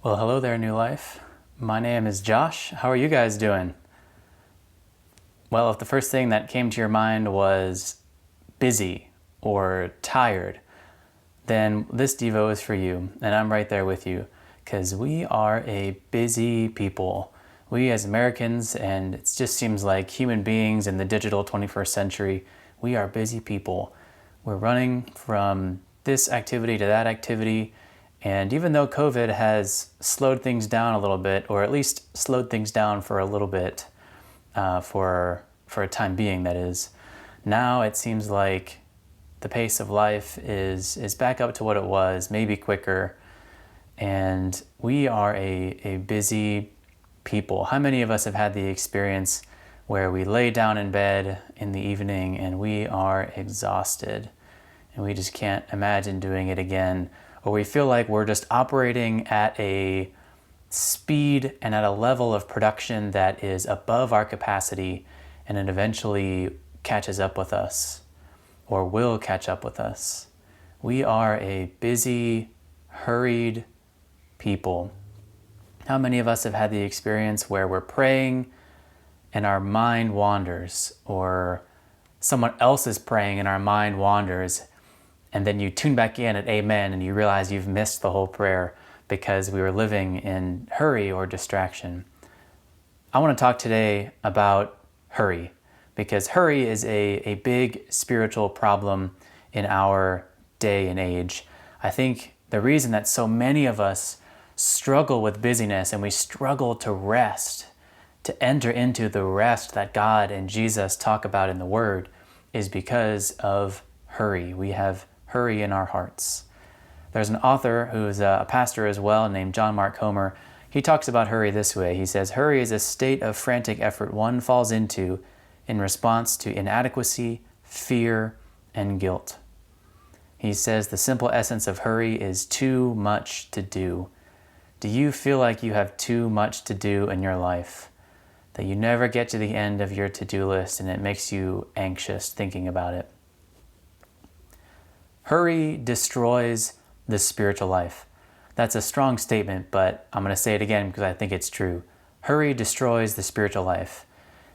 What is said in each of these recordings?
Well, hello there, New Life. My name is Josh. How are you guys doing? Well, if the first thing that came to your mind was busy or tired, then this Devo is for you, and I'm right there with you, because we are a busy people. We as Americans, and it just seems like human beings in the digital 21st century, we are busy people. We're running from this activity to that activity, and even though COVID has slowed things down a little bit, or at least slowed things down for a little bit, for a time being, that is, now it seems like the pace of life is back up to what it was, maybe quicker, and we are a busy people. How many of us have had the experience where we lay down in bed in the evening and we are exhausted and we just can't imagine doing it again? Or we feel like we're just operating at a speed and at a level of production that is above our capacity, and it eventually catches up with us or will catch up with us. We are a busy, hurried people. How many of us have had the experience where we're praying and our mind wanders, or someone else is praying and our mind wanders, and then you tune back in at amen and you realize you've missed the whole prayer because we were living in hurry or distraction? I want to talk today about hurry, because hurry is a big spiritual problem in our day and age. I think the reason that so many of us struggle with busyness and we struggle to rest, to enter into the rest that God and Jesus talk about in the Word, is because of hurry. We have hurry in our hearts. There's an author who's a pastor as well named John Mark Comer. He talks about hurry this way. He says, "Hurry is a state of frantic effort one falls into in response to inadequacy, fear, and guilt." He says the simple essence of hurry is too much to do. Do you feel like you have too much to do in your life? That you never get to the end of your to-do list and it makes you anxious thinking about it? Hurry destroys the spiritual life. That's a strong statement, but I'm going to say it again because I think it's true. Hurry destroys the spiritual life.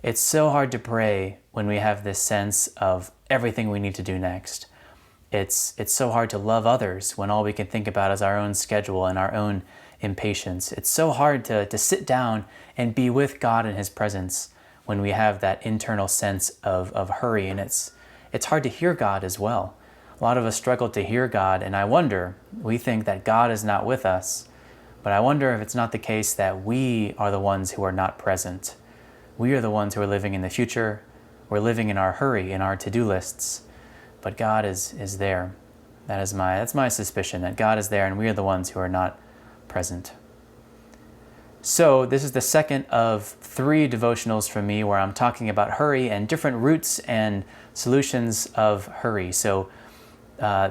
It's so hard to pray when we have this sense of everything we need to do next. It's so hard to love others when all we can think about is our own schedule and our own impatience. It's so hard to sit down and be with God in His presence when we have that internal sense of hurry, and it's hard to hear God as well. A lot of us struggle to hear God, and I wonder, we think that God is not with us, but I wonder if it's not the case that we are the ones who are not present. We are the ones who are living in the future. We're living in our hurry, in our to-do lists, but God is there. That's my suspicion, that God is there and we are the ones who are not present. So this is the second of 3 devotionals from me where I'm talking about hurry and different roots and solutions of hurry. So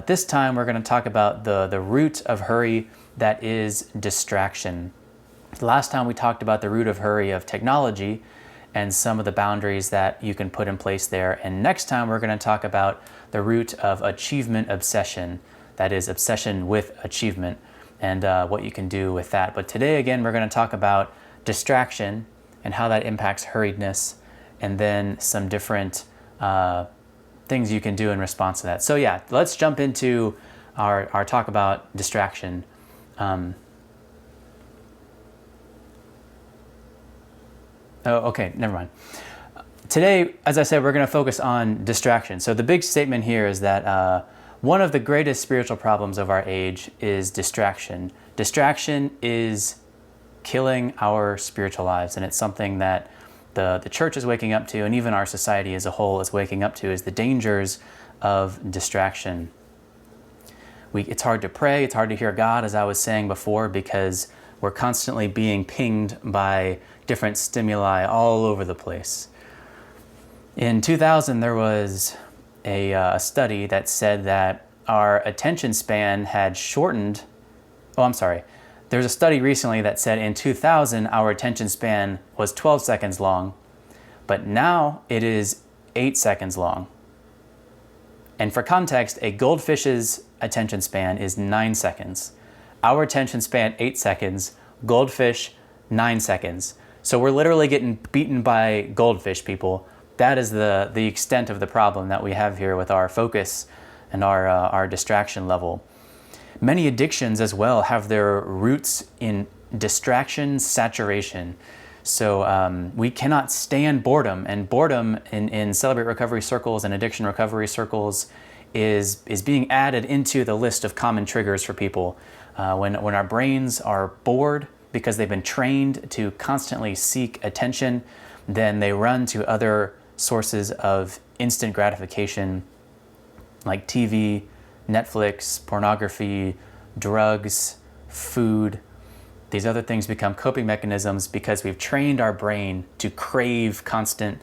this time we're going to talk about the root of hurry, that is distraction. Last time we talked about the root of hurry of technology and some of the boundaries that you can put in place there. And next time we're going to talk about the root of achievement obsession, that is obsession with achievement, and what you can do with that. But today, again, we're going to talk about distraction and how that impacts hurriedness, and then some different things you can do in response to that. So yeah, let's jump into our talk about distraction. Okay, never mind. Today, as I said, we're going to focus on distraction. So the big statement here is that one of the greatest spiritual problems of our age is distraction. Distraction is killing our spiritual lives, and it's something that the church is waking up to, and even our society as a whole is waking up to, is the dangers of distraction. It's hard to pray, it's hard to hear God, as I was saying before, because we're constantly being pinged by different stimuli all over the place. In 2000, there was a study that said that our attention span had shortened. There's a study recently that said in 2000, our attention span was 12 seconds long, but now it is 8 seconds long. And for context, a goldfish's attention span is 9 seconds. Our attention span, 8 seconds. Goldfish, 9 seconds. So we're literally getting beaten by goldfish, people. That is the extent of the problem that we have here with our focus and our distraction level. Many addictions as well have their roots in distraction saturation. So we cannot stand boredom, and boredom in Celebrate Recovery circles and addiction recovery circles is being added into the list of common triggers for people. When our brains are bored because they've been trained to constantly seek attention, then they run to other sources of instant gratification like TV, Netflix, pornography, drugs, food. These other things become coping mechanisms because we've trained our brain to crave constant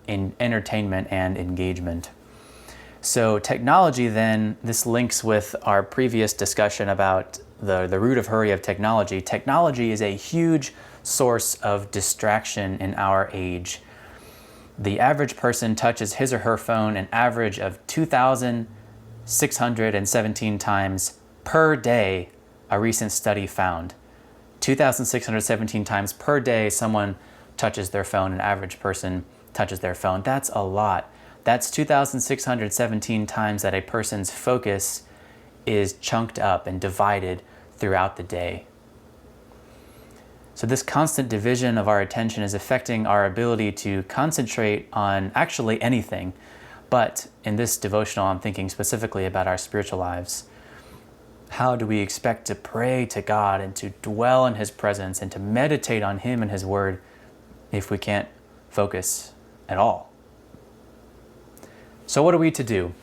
in entertainment and engagement. So technology then, this links with our previous discussion about the root of hurry of technology. Technology is a huge source of distraction in our age. The average person touches his or her phone an average of 2,617 times per day, a recent study found. 2,617 times per day someone touches their phone, an average person touches their phone. That's a lot. That's 2,617 times that a person's focus is chunked up and divided throughout the day. So this constant division of our attention is affecting our ability to concentrate on actually anything. But in this devotional, I'm thinking specifically about our spiritual lives. How do we expect to pray to God and to dwell in His presence and to meditate on Him and His Word if we can't focus at all? So what are we to do?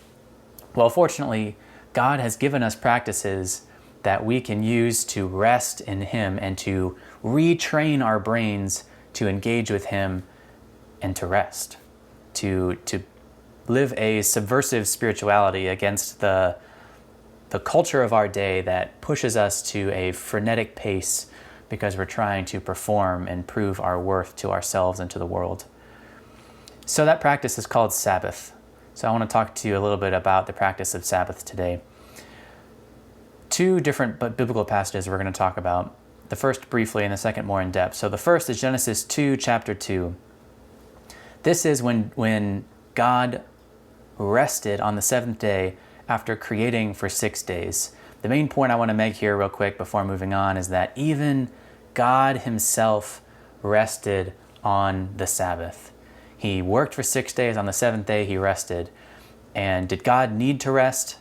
Well, fortunately, God has given us practices that we can use to rest in Him and to retrain our brains to engage with Him and to rest, to live a subversive spirituality against the culture of our day that pushes us to a frenetic pace because we're trying to perform and prove our worth to ourselves and to the world. So that practice is called Sabbath. So I want to talk to you a little bit about the practice of Sabbath today. Two different biblical passages we're going to talk about. The first briefly and the second more in depth. So the first is Genesis 2, chapter 2. This is when God rested on the seventh day after creating for 6 days. The main point I want to make here real quick before moving on is that even God Himself rested on the Sabbath. He worked for 6 days. On the seventh day, He rested. And did God need to rest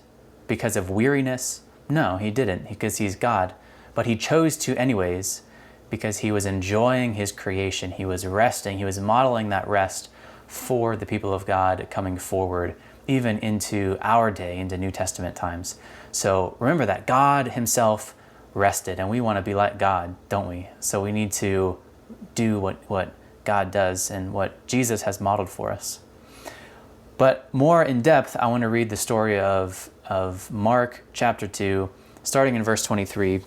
because of weariness? No, He didn't, because He's God. But He chose to anyways because He was enjoying His creation. He was resting. He was modeling that rest for the people of God coming forward, even into our day, into New Testament times. So remember that God Himself rested, and we want to be like God, don't we? So we need to do what God does and what Jesus has modeled for us. But more in depth, I want to read the story of Mark chapter 2, starting in verse 23.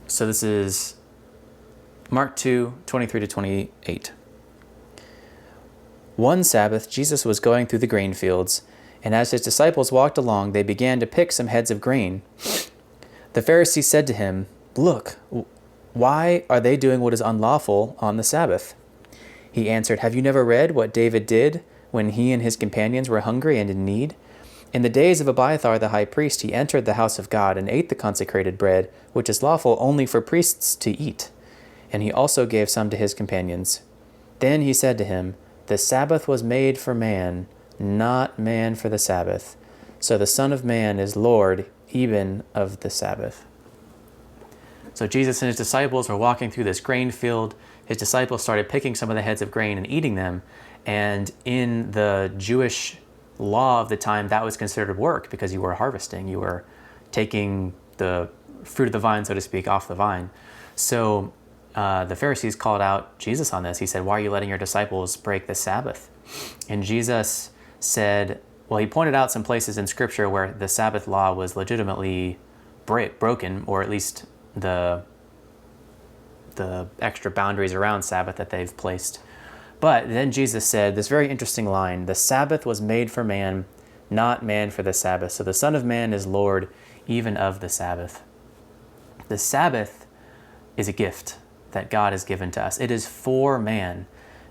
So this is Mark 2, 23 to 28. One Sabbath, Jesus was going through the grain fields, and as His disciples walked along, they began to pick some heads of grain. The Pharisees said to Him, "Look, why are they doing what is unlawful on the Sabbath?" He answered, "Have you never read what David did when he and his companions were hungry and in need? In the days of Abiathar the high priest, he entered the house of God and ate the consecrated bread, which is lawful only for priests to eat. And he also gave some to his companions. Then he said to him, 'The Sabbath was made for man, not man for the Sabbath. So the Son of Man is Lord even of the Sabbath.'" So Jesus and His disciples were walking through this grain field. His disciples started picking some of the heads of grain and eating them. And in the Jewish law of the time, that was considered work because you were harvesting. You were taking the fruit of the vine, so to speak, off the vine. So the Pharisees called out Jesus on this. He said, "Why are you letting your disciples break the Sabbath?" And Jesus said, well, He pointed out some places in Scripture where the Sabbath law was legitimately broken, or at least the extra boundaries around Sabbath that they've placed. But then Jesus said this very interesting line, "The Sabbath was made for man, not man for the Sabbath. So the Son of Man is Lord even of the Sabbath. The Sabbath is a gift that God has given to us. It is for man.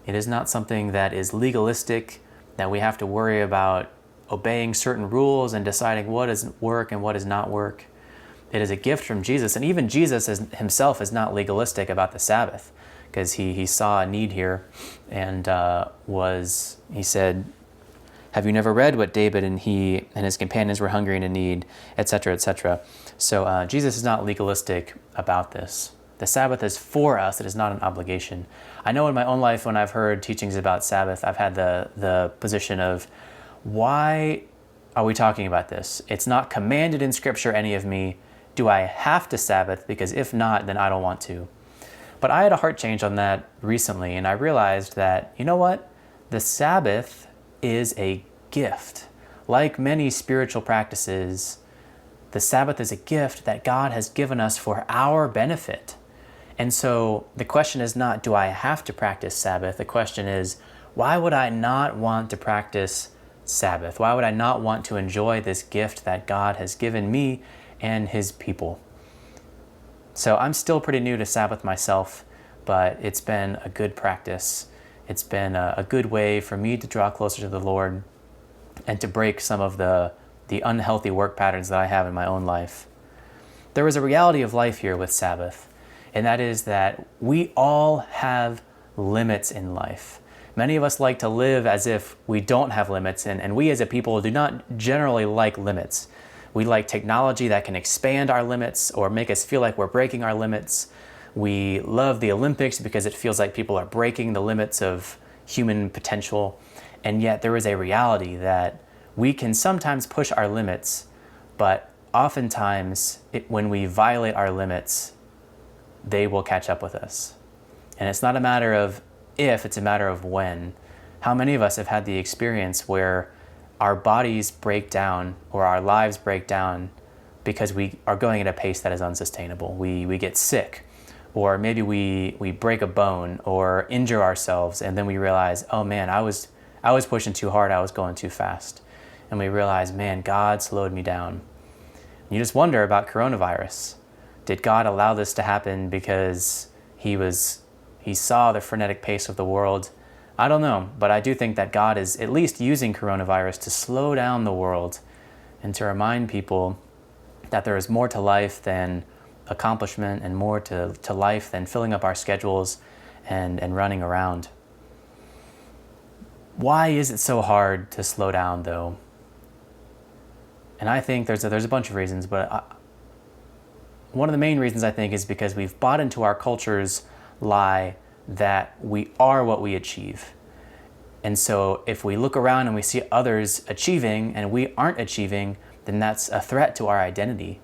It is not something that is legalistic, that we have to worry about obeying certain rules and deciding what is work and what is not work. It is a gift from Jesus. And even Jesus himself is not legalistic about the Sabbath, because he saw a need here and he said, have you never read what David and he and his companions were hungry and in need, etc., etc. So Jesus is not legalistic about this. The Sabbath is for us. It is not an obligation. I know in my own life when I've heard teachings about Sabbath, I've had the position of, why are we talking about this? It's not commanded in Scripture, any of me. Do I have to Sabbath? Because if not, then I don't want to. But I had a heart change on that recently, and I realized that, you know what? The Sabbath is a gift. Like many spiritual practices, the Sabbath is a gift that God has given us for our benefit. And so the question is not, do I have to practice Sabbath? The question is, why would I not want to practice Sabbath? Why would I not want to enjoy this gift that God has given me and his people? So I'm still pretty new to Sabbath myself, but it's been a good practice. It's been a good way for me to draw closer to the Lord and to break some of the unhealthy work patterns that I have in my own life. There is a reality of life here with Sabbath, and that is that we all have limits in life. Many of us like to live as if we don't have limits, and we as a people do not generally like limits. We like technology that can expand our limits or make us feel like we're breaking our limits. We love the Olympics because it feels like people are breaking the limits of human potential. And yet there is a reality that we can sometimes push our limits, but oftentimes when we violate our limits, they will catch up with us. And it's not a matter of if, it's a matter of when. How many of us have had the experience where our bodies break down or our lives break down because we are going at a pace that is unsustainable? We get sick, or maybe we break a bone or injure ourselves, and then we realize, oh man, I was pushing too hard, I was going too fast. And we realize, man, God slowed me down. You just wonder about coronavirus. Did God allow this to happen because he saw the frenetic pace of the world? I don't know, but I do think that God is at least using coronavirus to slow down the world and to remind people that there is more to life than accomplishment and more to life than filling up our schedules and running around. Why is it so hard to slow down, though? And I think there's a bunch of reasons, but one of the main reasons I think is because we've bought into our culture's lie that we are what we achieve. And so if we look around and we see others achieving and we aren't achieving, then that's a threat to our identity.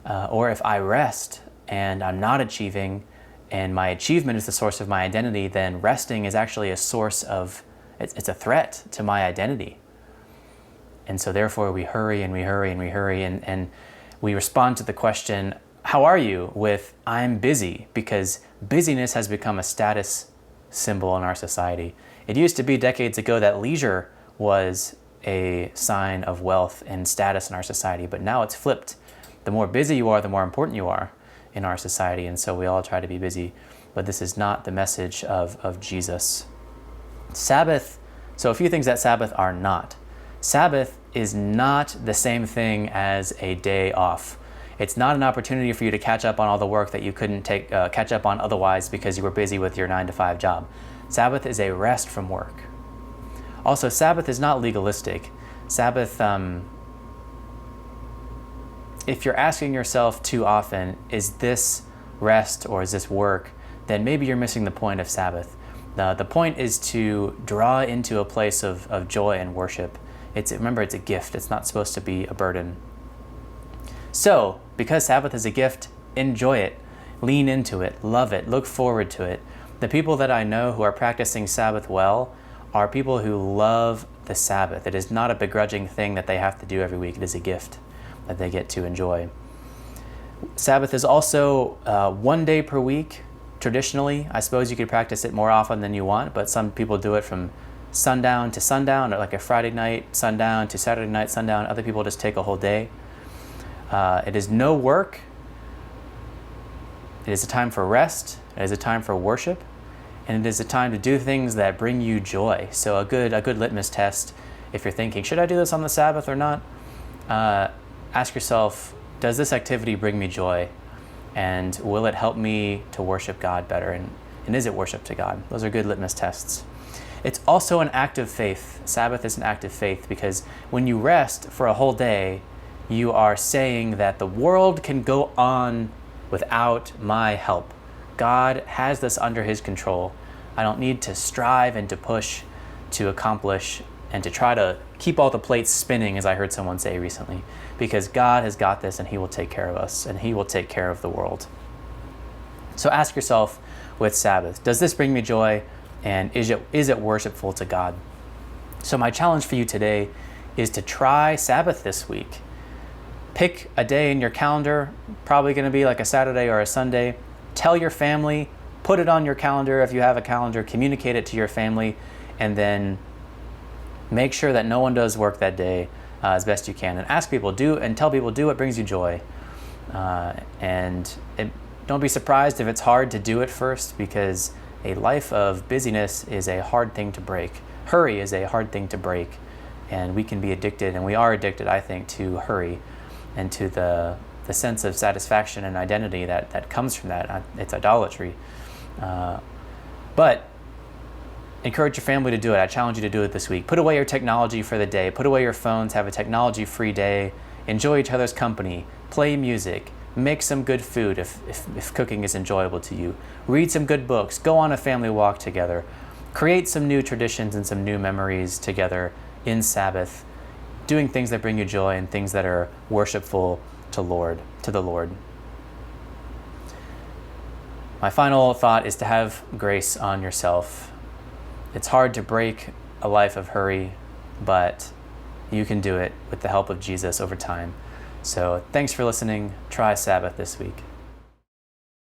Or if I rest and I'm not achieving and my achievement is the source of my identity, then resting is actually a source of, it's a threat to my identity. And so therefore we hurry and we hurry and we hurry and we respond to the question, how are you? With I'm busy, because busyness has become a status symbol in our society. It used to be decades ago that leisure was a sign of wealth and status in our society, but now it's flipped. The more busy you are, the more important you are in our society, and so we all try to be busy, but this is not the message of Jesus. Sabbath, so a few things that Sabbath are not. Sabbath is not the same thing as a day off. It's not an opportunity for you to catch up on all the work that you couldn't catch up on otherwise because you were busy with your 9-to-5 job. Sabbath is a rest from work. Also, Sabbath is not legalistic. Sabbath, if you're asking yourself too often, is this rest or is this work, then maybe you're missing the point of Sabbath. The point is to draw into a place of joy and worship. Remember, it's a gift. It's not supposed to be a burden. So, because Sabbath is a gift, enjoy it, lean into it, love it, look forward to it. The people that I know who are practicing Sabbath well are people who love the Sabbath. It is not a begrudging thing that they have to do every week. It is a gift that they get to enjoy. Sabbath is also 1 day per week. Traditionally, I suppose you could practice it more often than you want, but some people do it from sundown to sundown, or like a Friday night sundown to Saturday night sundown. Other people just take a whole day. It is no work. It is a time for rest. It is a time for worship. And it is a time to do things that bring you joy. So a good litmus test, if you're thinking, should I do this on the Sabbath or not? Ask yourself, does this activity bring me joy? And will it help me to worship God better? And is it worship to God? Those are good litmus tests. It's also an act of faith. Sabbath is an act of faith because when you rest for a whole day, you are saying that the world can go on without my help. God has this under his control. I don't need to strive and to push to accomplish and to try to keep all the plates spinning, as I heard someone say recently, because God has got this and he will take care of us and he will take care of the world. So ask yourself with Sabbath, does this bring me joy, and is it worshipful to God? So my challenge for you today is to try Sabbath this week. Pick a day in your calendar, probably going to be like a Saturday or a Sunday. Tell your family, put it on your calendar if you have a calendar, communicate it to your family, and then make sure that no one does work that day as best you can. And ask people, tell people, do what brings you joy. Don't be surprised if it's hard to do it first, because a life of busyness is a hard thing to break. Hurry is a hard thing to break, and we can be addicted, and we are addicted, I think, to hurry and to the sense of satisfaction and identity that comes from that. It's idolatry. But encourage your family to do it. I challenge you to do it this week. Put away your technology for the day. Put away your phones. Have a technology-free day. Enjoy each other's company. Play music. Make some good food if cooking is enjoyable to you. Read some good books. Go on a family walk together. Create some new traditions and some new memories together in Sabbath, doing things that bring you joy and things that are worshipful to the Lord. My final thought is to have grace on yourself. It's hard to break a life of hurry, but you can do it with the help of Jesus over time. So thanks for listening. Try Sabbath this week.